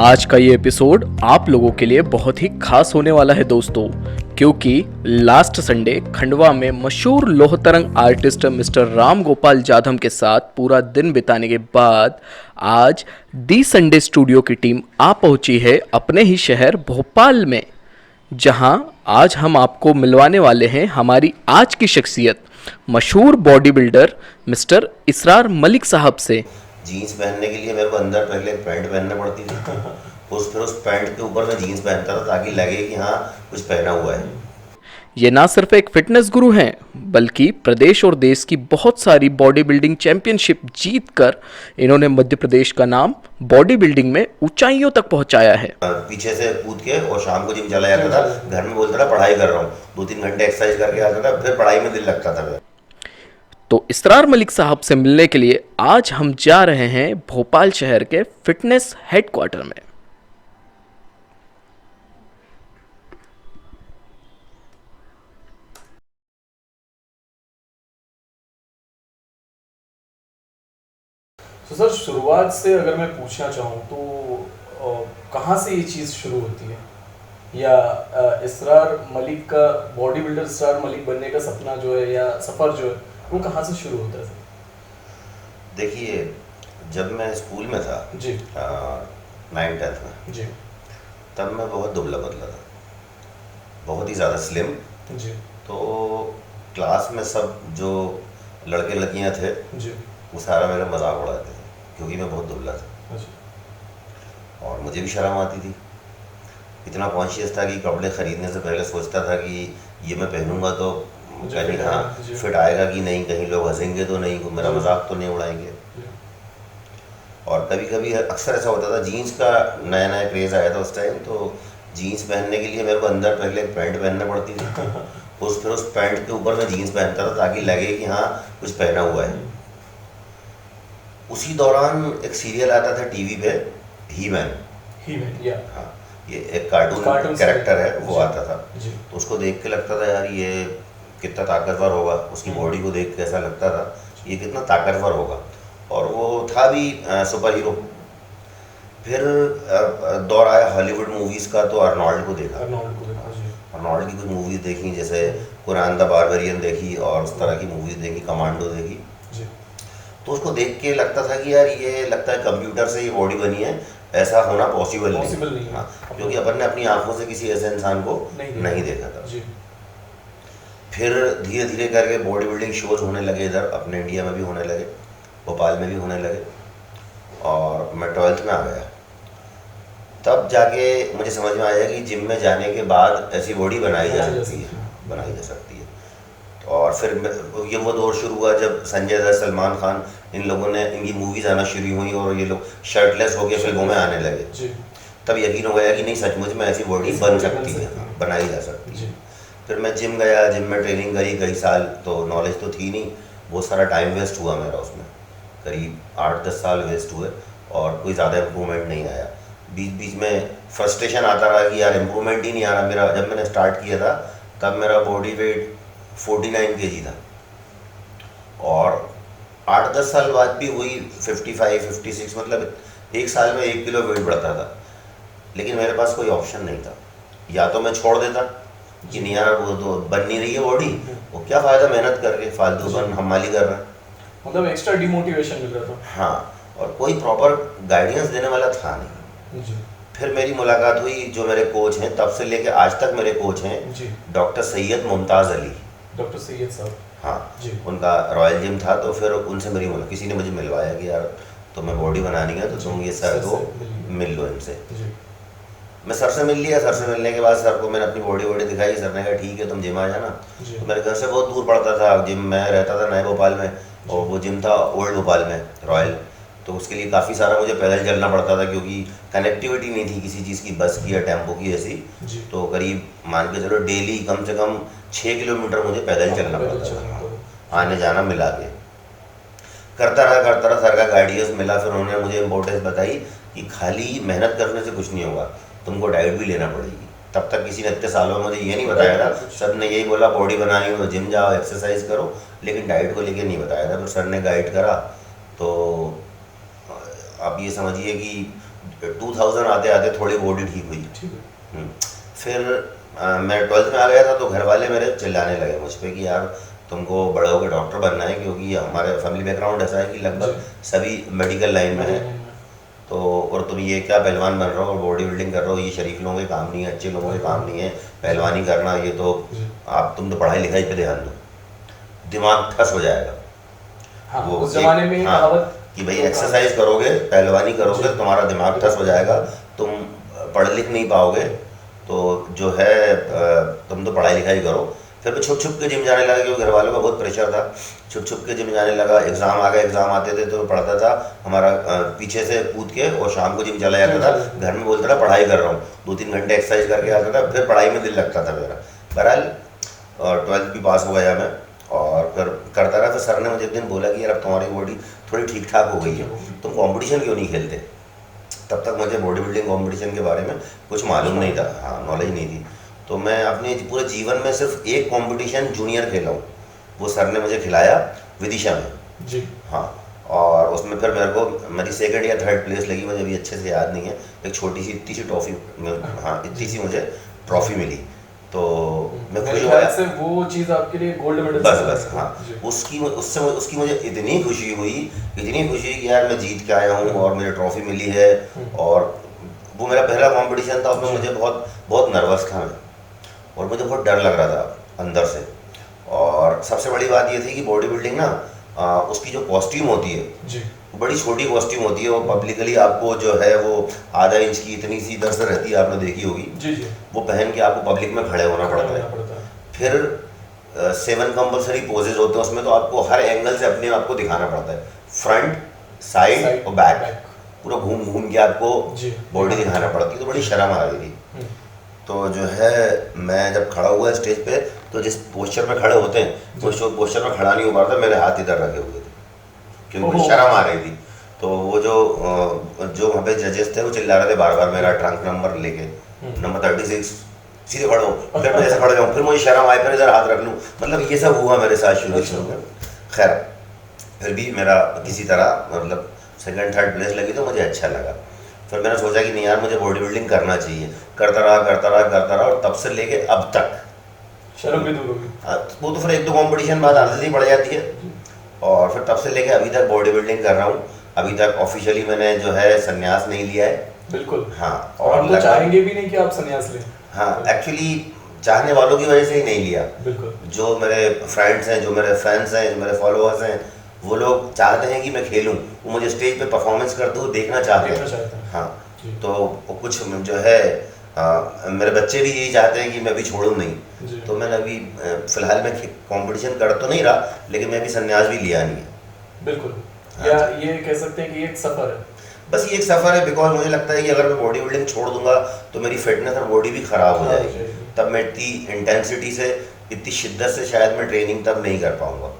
आज का ये एपिसोड आप लोगों के लिए बहुत ही खास होने वाला है दोस्तों, क्योंकि लास्ट संडे खंडवा में मशहूर लोहतरंग आर्टिस्ट मिस्टर राम गोपाल जाधव के साथ पूरा दिन बिताने के बाद आज दी संडे स्टूडियो की टीम आ पहुंची है अपने ही शहर भोपाल में, जहां आज हम आपको मिलवाने वाले हैं हमारी आज की शख्सियत मशहूर बॉडी बिल्डर मिस्टर इसरार मलिक साहब से। जीन्स पहनने के लिए मेरे को अंदर पहले एक पैंट पहनना पड़ती थी फिर उस पैंट के ऊपर मैं जीन्स पहनता था ताकि लगे कि हाँ कुछ पहना हुआ है। ये ना सिर्फ एक फिटनेस गुरु हैं, बल्कि प्रदेश और देश की बहुत सारी बॉडी बिल्डिंग चैंपियनशिप जीत कर इन्होंने मध्य प्रदेश का नाम बॉडी बिल्डिंग में ऊंचाइयों तक पहुंचाया है। पीछे से कूद के और शाम को जिम चला जाता था, घर में बोलता था पढ़ाई कर रहा हूँ, 2-3 घंटे एक्सरसाइज करके आता था, फिर पढ़ाई में दिल लगता था मेरा। तो इसरार मलिक साहब से मिलने के लिए आज हम जा रहे हैं भोपाल शहर के फिटनेस हेडक्वार्टर में। तो सर, शुरुआत से अगर मैं पूछना चाहूँ तो कहाँ से ये चीज़ शुरू होती है, या इसरार मलिक का बॉडी बिल्डर इसरार मलिक बनने का सपना जो है या सफ़र जो है वो कहाँ से शुरू होता है सर? देखिए, जब मैं स्कूल में था जी 9th-10th में जी तब मैं बहुत दुबला पतला था, बहुत ही ज़्यादा स्लिम। जी तो क्लास में सब जो लड़के लड़कियाँ थे जी वो सारा मेरा मजाक उड़ाते थे क्योंकि मैं बहुत दुबला था अच्छा। और मुझे भी शर्म आती थी। इतना कॉन्शियस था कि कपड़े ख़रीदने से पहले सोचता था कि ये मैं पहनूंगा तो कहीं हाँ फिट आएगा कि नहीं, कहीं लोग हंसेंगे तो नहीं, मेरा मजाक तो नहीं उड़ाएंगे। और कभी कभी अक्सर ऐसा होता था, जीन्स का नया नया क्रेज़ आया था उस टाइम, तो जीन्स पहनने के लिए मेरे को अंदर पहले एक पैंट पहनना पड़ती थी फिर उस पैंट के ऊपर मैं जीन्स पहनता था ताकि लगे कि हाँ कुछ पहना हुआ है। उसी दौरान एक सीरियल आता था टीवी पे, ही मैन, या हाँ, ये एक कार्टून कैरेक्टर है, वो आता था। तो उसको देख के लगता था यार ये कितना ताकतवर होगा, उसकी बॉडी को देख के ऐसा लगता था ये कितना ताकतवर होगा, और वो था भी सुपर हीरो। फिर दौर आया हॉलीवुड मूवीज़ का, तो अर्नोल्ड को देखा, अर्नोल्ड की कुछ मूवीज़ देखी, जैसे कुरान द बारबेरियन देखी और उस तरह की मूवीज़ देखी, कमांडो देखी। तो उसको देख के लगता था कि यार ये लगता है कंप्यूटर से ये बॉडी बनी है, ऐसा होना पॉसिबल नहीं। हाँ, क्योंकि अपन ने अपनी आंखों से किसी ऐसे इंसान को नहीं देखा था। फिर धीरे धीरे करके बॉडी बिल्डिंग शोज होने लगे, इधर अपने इंडिया में भी होने लगे, भोपाल में भी होने लगे, और मैं 12th में आ गया। तब जाके मुझे समझ में आया कि जिम में जाने के बाद ऐसी बॉडी बनाई जा सकती है। और फिर ये वो दौर शुरू हुआ जब संजय दत्त, सलमान खान, इन लोगों ने, इनकी मूवीज़ आना शुरू हुई और ये लोग शर्टलेस होकर फिल्मों में आने लगे। तब यकीन हो गया कि नहीं, सचमुच में ऐसी बॉडी बन सकती है, बनाई जा सकती है। फिर मैं जिम गया, जिम में ट्रेनिंग करी कई साल, तो नॉलेज तो थी नहीं, बहुत सारा टाइम वेस्ट हुआ मेरा उसमें, करीब 8-10 साल वेस्ट हुए और कोई ज़्यादा इम्प्रूवमेंट नहीं आया। बीच बीच में फ्रस्ट्रेशन आता रहा कि यार इम्प्रूवमेंट ही नहीं आ रहा मेरा। जब मैंने स्टार्ट किया था तब मेरा बॉडी वेट 49 kg था, और 8-10 साल बाद भी वही 55-56, मतलब एक साल में 1 किलो वेट बढ़ता था। लेकिन मेरे पास कोई ऑप्शन नहीं था, या तो मैं छोड़ देता कि नहीं यार वो तो बन नहीं रही है बॉडी, वो क्या फ़ायदा मेहनत करके, फालतू बन हमाली कर रहा है, मतलब एक्स्ट्रा डिमोटिवेशन मिल रहा था। हाँ, और कोई प्रॉपर गाइडेंस देने वाला था नहीं। फिर मेरी मुलाकात हुई, जो मेरे कोच हैं तब से लेकर आज तक मेरे कोच हैं, डॉक्टर सैयद मुमताज़ अली, डॉक्टर सैयद साहब, हाँ जी, उनका रॉयल जिम था। तो फिर उनसे मेरी मुलाकात, किसी ने मुझे मिलवाया कि यार तुम्हें बॉडी बनानी है तो तुम ये सर को मिल लो इनसे। मैं सर से मिल लिया। सर से मिलने के बाद सर को मैंने अपनी बॉडी दिखाई। सर ने कहा ठीक है तुम जिम आ जाना। तो मेरे घर से बहुत दूर पड़ता था जिम, मैं रहता था नए भोपाल में और वो जिम था ओल्ड भोपाल में, रॉयल। तो उसके लिए काफ़ी सारा मुझे पैदल चलना पड़ता था क्योंकि कनेक्टिविटी नहीं थी किसी चीज़ की, बस की या टेम्पो की ऐसी। तो करीब मान के चलो डेली कम से कम 6 किलोमीटर मुझे पैदल चलना पड़ता था, आने जाना मिला के। करता रहा, सर का गाइडेंस मिला। फिर उन्होंने मुझे इम्पोर्टेंस बताई कि खाली मेहनत करने से कुछ नहीं होगा, तुमको डाइट भी लेना पड़ेगी। तब तक किसी ने इतने सालों में मुझे ये नहीं बताया था। सब ने यही बोला बॉडी बनानी हो तो जिम जाओ, एक्सरसाइज करो, लेकिन डाइट को लेके नहीं बताया था। फिर सर ने गाइड करा। तो आप ये समझिए कि 2000 आते आते थोड़ी बॉडी ठीक हुई। ठीक है। फिर मैं 12th में आ गया था तो घर वाले मेरे चिल्लाने लगे मुझ पे कि यार तुमको बड़ा होकर डॉक्टर बनना है, क्योंकि हमारे फैमिली बैकग्राउंड ऐसा है कि लगभग सभी मेडिकल लाइन में है। तो और तुम ये क्या पहलवान बन रहे हो और बॉडी बिल्डिंग कर रहे हो, ये शरीफ लोगों के काम नहीं है, अच्छे लोगों के काम नहीं है पहलवानी करना, ये तो तुम तो पढ़ाई लिखाई पे ध्यान दो, दिमाग ठस हो जाएगा। हाँ, वो उस जमाने में हाँ, कहावत कि भाई एक्सरसाइज करोगे, पहलवानी करोगे, तुम्हारा दिमाग ठस हो जाएगा, तुम पढ़ लिख नहीं पाओगे, तो जो है तुम तो पढ़ाई लिखाई करो। फिर मैं छुप छुप के जिम जाने लगा, क्योंकि घर वालों का बहुत प्रेशर था। छुप छुप के जिम जाने लगा, एग्ज़ाम आ गए, एग्ज़ाम आते थे तो पढ़ता था हमारा पीछे से कूद के, और शाम को जिम चला जाता था। घर में बोलता था पढ़ाई कर रहा हूँ, 2-3 घंटे एक्सरसाइज करके आता था, फिर पढ़ाई में दिल लगता था मेरा। बहरहाल और 12th भी पास हो गया मैं, और फिर करता रहा। फिर सर ने मुझे एक दिन बोला कि यार अब तुम्हारी बॉडी थोड़ी ठीक ठाक हो गई है, तुम कंपटीशन क्यों नहीं खेलते। तब तक मुझे बॉडी बिल्डिंग कंपटीशन के बारे में कुछ मालूम नहीं था, हाँ, नॉलेज नहीं थी। तो मैं अपने पूरे जीवन में सिर्फ एक कंपटीशन जूनियर खेला हूँ, वो सर ने मुझे खिलाया विदिशा में जी। हाँ, और उसमें फिर मेरे को मेरी 2nd या 3rd प्लेस लगी, मुझे अभी अच्छे से याद नहीं है। एक छोटी सी इतनी सी ट्रॉफी, हाँ इतनी सी मुझे ट्रॉफी मिली, तो मैं खुश हुआ से वो चीज़ आपके लिए गोल्ड मेडल। बस हाँ, उसकी मुझे इतनी खुशी हुई कि यार मैं जीत के आया हूँ और मुझे ट्रॉफी मिली है। और वो मेरा पहला कंपटीशन था, उसमें मुझे बहुत बहुत नर्वस था मैं, और मुझे बहुत डर लग रहा था अंदर से। और सबसे बड़ी बात ये थी कि बॉडी बिल्डिंग ना उसकी जो कॉस्ट्यूम होती है जी, वो बड़ी छोटी कॉस्ट्यूम होती है, और पब्लिकली आपको जो है वो आधा इंच की इतनी सी इधर से रहती है, आपने देखी होगी। जी जी। वो पहन के आपको पब्लिक में खड़े होना पड़ता है। फिर 7 कंपल्सरी पोजेज होते हैं उसमें, तो आपको हर एंगल से अपने आप को दिखाना पड़ता है, फ्रंट, साइड और बैक, पूरा घूम घूम के आपको बॉडी दिखाना पड़ती है। तो बड़ी शर्म आ रही थी। तो जो है मैं जब खड़ा हुआ स्टेज पे, तो जिस पोस्चर में खड़े होते हैं वो पोस्चर में खड़ा नहीं हो पा रहा था, मेरे हाथ इधर रखे हुए थे क्योंकि मुझे शर्म आ रही थी। तो वो जो वहाँ पे जजेस थे वो चिल्ला रहे थे बार बार मेरा ट्रंक नंबर लेके, नंबर 36, सीधे खड़ा हूँ, फिर मैं ऐसे खड़ा जाऊँ, फिर मुझे शर्म आए, फिर इधर हाथ रख लूँ, मतलब ये सब हुआ मेरे साथ शुरू में। खैर फिर भी मेरा किसी तरह मतलब 2nd 3rd प्लेस लगी, तो मुझे अच्छा लगा। फिर मैंने सोचा कि नहीं यार मुझे बॉडी बिल्डिंग करना चाहिए। करता रहा, और तब से लेके अब तक शर्म भी दूर होगी। वो तो फिर 1-2 कंपटीशन बाद आदत ही पड़ जाती है, और फिर तब से लेके अभी तक बॉडी बिल्डिंग कर रहा हूँ। अभी तक ऑफिशियली मैंने जो है संन्यास नहीं लिया है। बिल्कुल। हाँ, और हम तो चाहेंगे भी नहीं कि आप संन्यास लें। हाँ, एक्चुअली चाहने वालों की वजह से ही नहीं लिया। बिल्कुल। जो मेरे फ्रेंड्स हैं, जो मेरे फैंस हैं, जो मेरे फॉलोअर्स हैं, वो लोग चाहते हैं कि मैं खेलूं, वो मुझे स्टेज पे परफॉर्मेंस करते हुए देखना चाहते हैं। हाँ, तो कुछ जो है मेरे बच्चे भी यही चाहते हैं कि मैं अभी छोड़ूं नहीं। तो मैंने अभी फिलहाल मैं कंपटीशन कर तो नहीं रहा, लेकिन मैं अभी संन्यास भी लिया नहीं है। बिल्कुल। या ये कह सकते हैं कि ये एक सफ़र है। बस ये एक सफ़र है, बिकॉज मुझे लगता है कि अगर मैं बॉडी बिल्डिंग छोड़ दूंगा तो मेरी फिटनेस और बॉडी भी ख़राब हो जाएगी। तब मैं इतनी इंटेंसिटी से, इतनी शिद्दत से शायद मैं ट्रेनिंग तब नहीं कर पाऊंगा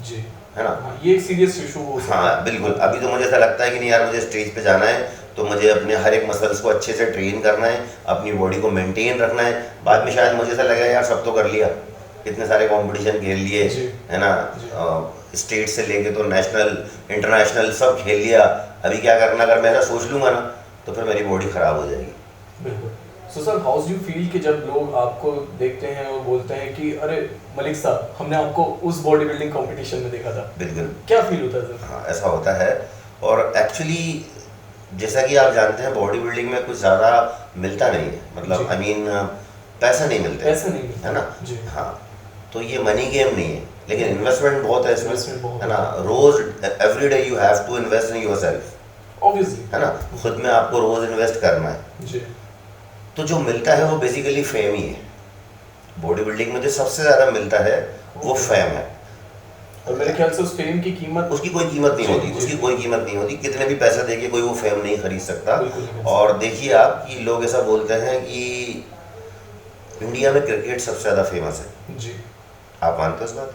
जी, है ना। ये एक सीरियस इशू हो सकता है। हाँ बिल्कुल। अभी तो मुझे ऐसा लगता है कि नहीं यार, मुझे स्टेज पे जाना है तो मुझे अपने हर एक मसल्स को अच्छे से ट्रेन करना है, अपनी बॉडी को मेंटेन रखना है। बाद में शायद मुझे ऐसा लगेगा यार सब तो कर लिया, इतने सारे कंपटीशन खेल लिए, है ना, स्टेट से लेके तो नेशनल इंटरनेशनल सब खेल लिया, अभी क्या करना। अगर मैं ऐसा सोच लूँगा ना तो फिर मेरी बॉडी ख़राब हो जाएगी। बिल्कुल। So sir, how do you feel कि जब लोग आपको देखते हैं और बोलते हैं कि अरे मलिक साहब, हमने आपको उस बॉडी बिल्डिंग कॉम्पिटिशन में देखा था। बिल्कुल। क्या फील होता है सर? हाँ, ऐसा होता है। और एक्चुअली जैसा कि आप जानते हैं बॉडी बिल्डिंग में कुछ ज़्यादा मिलता नहीं है, मतलब आई मीन पैसा नहीं मिलता है ना। हाँ, तो ये मनी गेम नहीं है, लेकिन इन्वेस्टमेंट बहुत है इसमें, है ना। रोज every day you have to invest in yourself, obviously, है ना। खुद में आपको रोज इन्वेस्ट करना है जी। तो जो मिलता है वो बेसिकली फेम ही है। बॉडी बिल्डिंग में जो सबसे ज़्यादा मिलता है वो फेम है। और मेरे ख्याल से उस फेम की कीमत, उसकी कोई कीमत नहीं होती, उसकी कोई कीमत नहीं होती। कितने भी पैसे देके कोई वो फेम नहीं खरीद सकता। और देखिए आप कि लोग ऐसा बोलते हैं कि इंडिया में क्रिकेट सबसे ज़्यादा फेमस है। जी, आप मानते हो इस बात?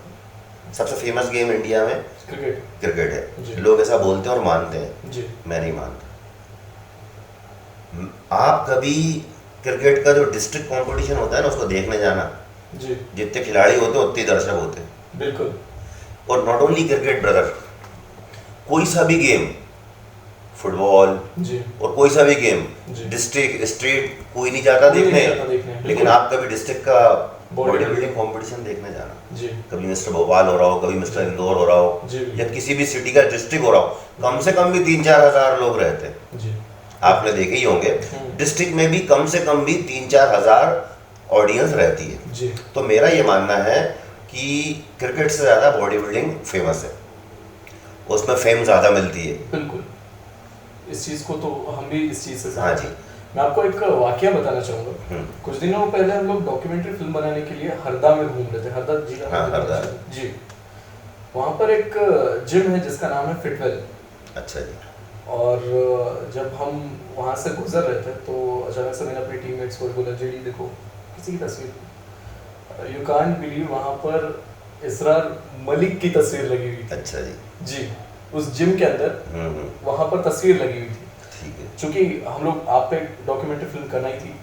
सबसे फेमस गेम इंडिया में क्रिकेट है। लोग ऐसा बोलते हैं और मानते हैं जी। मैं नहीं मानता। आप कभी क्रिकेट का जो डिस्ट्रिक्ट कंपटीशन होता है ना उसको देखने जाना जी। जितने खिलाड़ी होते हैं उतने दर्शक होते हैं। बिल्कुल। और नॉट ओनली क्रिकेट ब्रदर, कोई सा भी गेम, फुटबॉल जी और कोई सा भी गेम, जी। डिस्ट्रिक्ट स्टेट कोई नहीं जाता कोई नहीं देखने, जाता देखने, लेकिन बिल्कुल। आप कभी डिस्ट्रिक्ट का बॉडी बॉडी बिल्डिंग कंपटीशन देखने जाना, जी कभी मिस्टर भोपाल हो रहा हो, कभी मिस्टर इंदौर हो रहा हो, जी, बिल्कुल। या किसी भी सिटी का डिस्ट्रिक्ट हो रहा हो, कम से कम भी 3-4 हज़ार लोग रहते हैं। जी आपने देखे ही होंगे, डिस्ट्रिक्ट में भी कम से कम भी 3-4 हज़ार ऑडियंस रहती है। जी तो मेरा ये मानना है कि क्रिकेट से ज़्यादा बॉडी बिल्डिंग फेमस है, उसमें फेम ज़्यादा मिलती है। बिल्कुल। इस चीज़ को तो हम भी इस चीज़ से हाँ सहमत जी। हैं। मैं आपको एक वाकया बताना चाहूँगा। हम्म। कुछ दिनों पहले हम लोग डॉक्यूमेंट्री फिल्म बनाने के लिए हरदा में घूम रहे थे। हरदा जिला हाँ, हरदा। जी। वहाँ पर एक जिम है जिसका नाम है फिटवेल। अच्छा जी। और जब हम वहाँ से गुजर रहे थे तो अचानक से मैंने अपने टीममेट्स को बोला, जेडी देखो किसी की तस्वीर। यू कांट बिलीव वहाँ पर इसरार मलिक की तस्वीर लगी हुई थी। अच्छा जी। जी, उस जिम के अंदर हम्म, वहाँ पर तस्वीर लगी हुई थी। ठीक है। चूंकि हम लोग आप पे डॉक्यूमेंट्री फिल्म करना ही थी,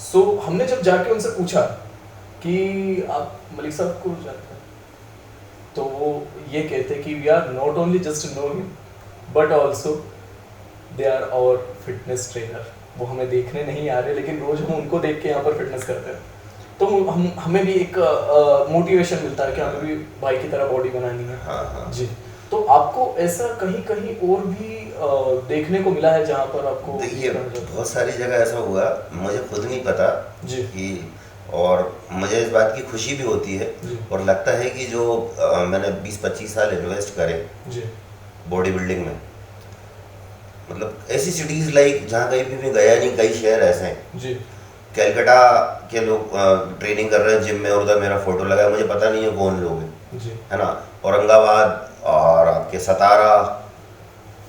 सो हमने जब जाके उनसे पूछा कि आप मलिक साहब को जानते हैं, तो वो ये कहते कि we are not only just no him but also they are our fitness trainer. वो हमें देखने नहीं आ रहे, लेकिन रोज हम उनको देख के यहाँ पर फिटनेस करते हैं, तो हमें भी एक मोटिवेशन मिलता है कि हमें भी भाई की तरह बॉडी बनानी है। हाँ हाँ जी। तो आपको ऐसा कहीं कहीं और भी देखने को मिला है जहाँ पर आपको देखिए, बहुत सारी जगह ऐसा हुआ, मुझे खुद नहीं पता जी कि, और मुझे इस बात की खुशी भी होती है जी और लगता है कि जो मैंने 20-25 साल इन्वेस्ट करे जी बॉडी बिल्डिंग में, मतलब ऐसी सिटीज़ लाइक जहाँ कहीं भी मैं गया नहीं, कई शहर ऐसे हैं, जी कलकत्ता के लोग ट्रेनिंग कर रहे हैं जिम में और उधर मेरा फोटो लगा है, मुझे पता नहीं है कौन लोग हैं, जी है ना। औरंगाबाद और आपके सतारा,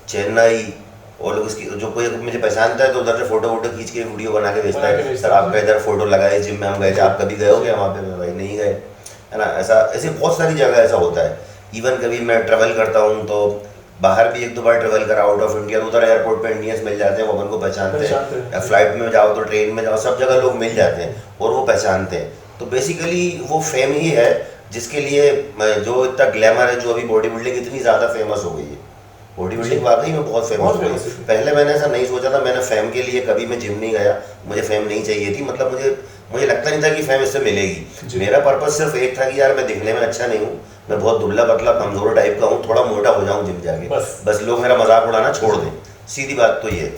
चेन्नई, और लोग इसकी जो कोई मुझे पहचानता है तो उधर से फोटो खींच के वीडियो बना के भेजता बना के है, भेजता सर है। आपका इधर फोटो लगा है जिम में, हम गए थे, आप कभी गए हो क्या वहाँ पे? मैं भाई नहीं गए, है ना। ऐसे बहुत सारी जगह ऐसा होता है। इवन कभी मैं ट्रैवल करता हूँ तो बाहर भी 1-2 बार ट्रैवल करा आउट ऑफ इंडिया, तो उधर एयरपोर्ट पे इंडियंस मिल जाते हैं, वो अपन को पहचानते हैं, या फ्लाइट में जाओ तो ट्रेन में जाओ, सब जगह लोग मिल जाते हैं और वो पहचानते हैं। तो बेसिकली वो फेम ही है जिसके लिए जो इतना ग्लैमर है, जो अभी बॉडी बिल्डिंग इतनी ज़्यादा फेमस हो गई है। बॉडी बिल्डिंग वाकई में बहुत फेमस हो गई है। पहले मैंने ऐसा नहीं सोचा था, मैंने फेम के लिए कभी मैं जिम नहीं गया, मुझे फेम नहीं चाहिए थी, मतलब मुझे लगता नहीं था कि फेम इससे मिलेगी। मेरा पर्पज सिर्फ एक था कि यार मैं दिखने में अच्छा नहीं हूँ, मैं बहुत दुबला पतला कमजोर टाइप का हूँ, थोड़ा मोटा हो जाऊँ जिम जाके, बस लोग मेरा मजाक उड़ाना छोड़ दें, सीधी बात तो ये।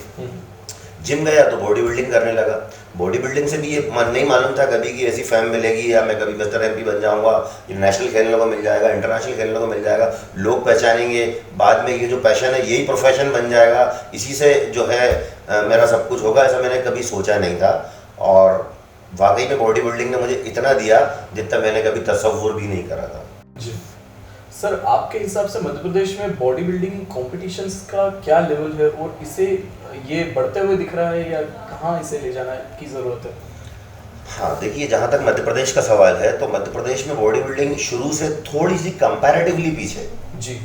जिम गया तो बॉडी बिल्डिंग करने लगा। बॉडी बिल्डिंग से भी ये नहीं मालूम था कभी कि ऐसी फेम मिलेगी, या मैं कभी मिस्टर एमपी बन जाऊंगा, नेशनल खेलने को मिल जाएगा, इंटरनेशनल खेलने को मिल जाएगा, लोग पहचानेंगे, बाद में ये जो पैशन है यही प्रोफेशन बन जाएगा, इसी से जो है मेरा सब कुछ होगा, ऐसा मैंने कभी सोचा नहीं था। और वाकई में बॉडी बिल्डिंग ने मुझे इतना दिया जितना मैंने कभी तसव्वुर भी नहीं करा था। जी सर, आपके हिसाब से मध्य प्रदेश में बॉडी बिल्डिंग कॉम्पिटिशन्स का क्या लेवल है, और इसे ये बढ़ते हुए दिख रहा है या कहाँ इसे ले जाना की ज़रूरत है? हाँ देखिए, जहाँ तक मध्य प्रदेश का सवाल है तो मध्य प्रदेश में बॉडी बिल्डिंग शुरू से थोड़ी सी कंपैरेटिवली पीछे। जी।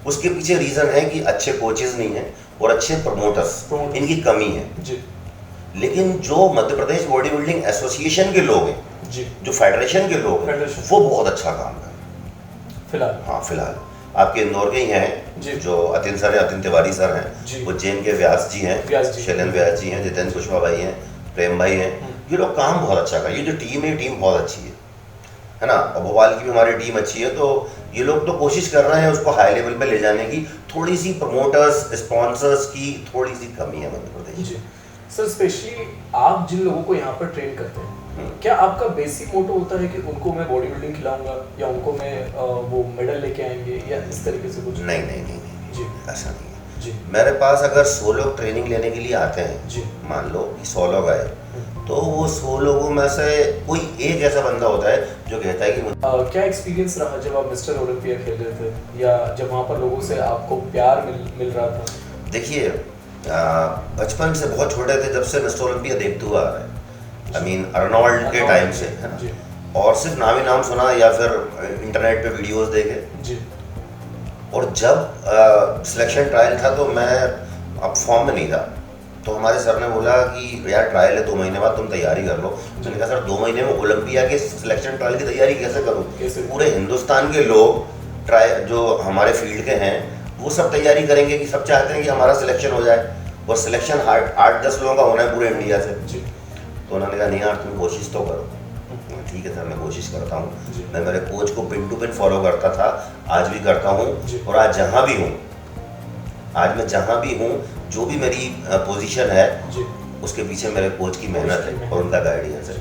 उसके पीछे रीज़न है कि अच्छे कोचेज नहीं हैं और अच्छे प्रमोटर्स, इनकी कमी है। जी। लेकिन जो Madhya Pradesh body building association के लोग हैं जी, जो फेडरेशन के लोग हैं, वो बहुत अच्छा काम कर रहे हैं फिलहाल। हाँ फिलहाल आपके इंदौर के ही हैं जी। जो अतिन सर हैं, अतिन तिवारी सर जी। हैं, उज्जैन के व्यास जी हैं, शैलेन व्यास जी हैं, जितेंद्र कुशवाहा भाई हैं, प्रेम भाई हैं, ये लोग काम बहुत अच्छा कर, ये जो टीम है टीम बहुत अच्छी है ना। और भोपाल की भी हमारी टीम अच्छी है, तो ये लोग तो कोशिश कर रहे हैं उसको हाई लेवल पे ले जाने की। थोड़ी सी प्रमोटर्स स्पॉन्सर्स की थोड़ी सी कमी है मध्य प्रदेश। जी सर, स्पेशली आप जिन लोगों को यहाँ पर ट्रेन करते हैं, क्या आपका बेसिक मोटो होता है कि उनको मैं बॉडी बिल्डिंग खिलाऊंगा या उनको मैं वो मेडल लेके आएंगे या इस तरीके से कुछ? नहीं जी, ऐसा नहीं है जी। मेरे पास अगर 100 लोग ट्रेनिंग लेने के लिए आते हैं जी, मान लो कि 100 लोग आए, तो वो 100 लोगों में से कोई एक ऐसा बंदा होता है जो कहता है कि क्या एक्सपीरियंस रहा जब आप मिस्टर ओलंपिया खेल रहे थे, या जब वहाँ पर लोगों से आपको प्यार मिल रहा था? देखिए, बचपन से बहुत छोटे थे जब से मिस्टर ओलंपिया देखते हुए आ रहे हैं, आई मीन अर्नोल्ड के टाइम से, है ना। और सिर्फ नाम ही नाम सुना या फिर इंटरनेट पे वीडियोस देखे। जी। और जब सिलेक्शन ट्रायल था तो मैं अब फॉर्म में नहीं था, तो हमारे सर ने बोला कि यार ट्रायल है 2 महीने बाद, तुम तैयारी कर लो। मैंने कहा सर 2 महीने में ओलंपिया के सिलेक्शन ट्रायल की तैयारी कैसे करूँ? पूरे हिंदुस्तान के लोग जो हमारे फील्ड के हैं वो सब तैयारी करेंगे कि सब चाहते हैं कि हमारा सिलेक्शन हो जाए, और सिलेक्शन 8-10 लोगों का होना है पूरे इंडिया से। तो उन्होंने कहा नहीं यार तुम कोशिश तो करो। ठीक है सर, मैं कोशिश करता हूँ। मैं मेरे कोच को पिन टू पिन फॉलो करता था, आज भी करता हूँ, और आज जहाँ भी हूँ, आज मैं जहाँ भी हूँ, जो भी मेरी पोजीशन है उसके पीछे मेरे कोच की मेहनत है और उनका गाइडेंस है।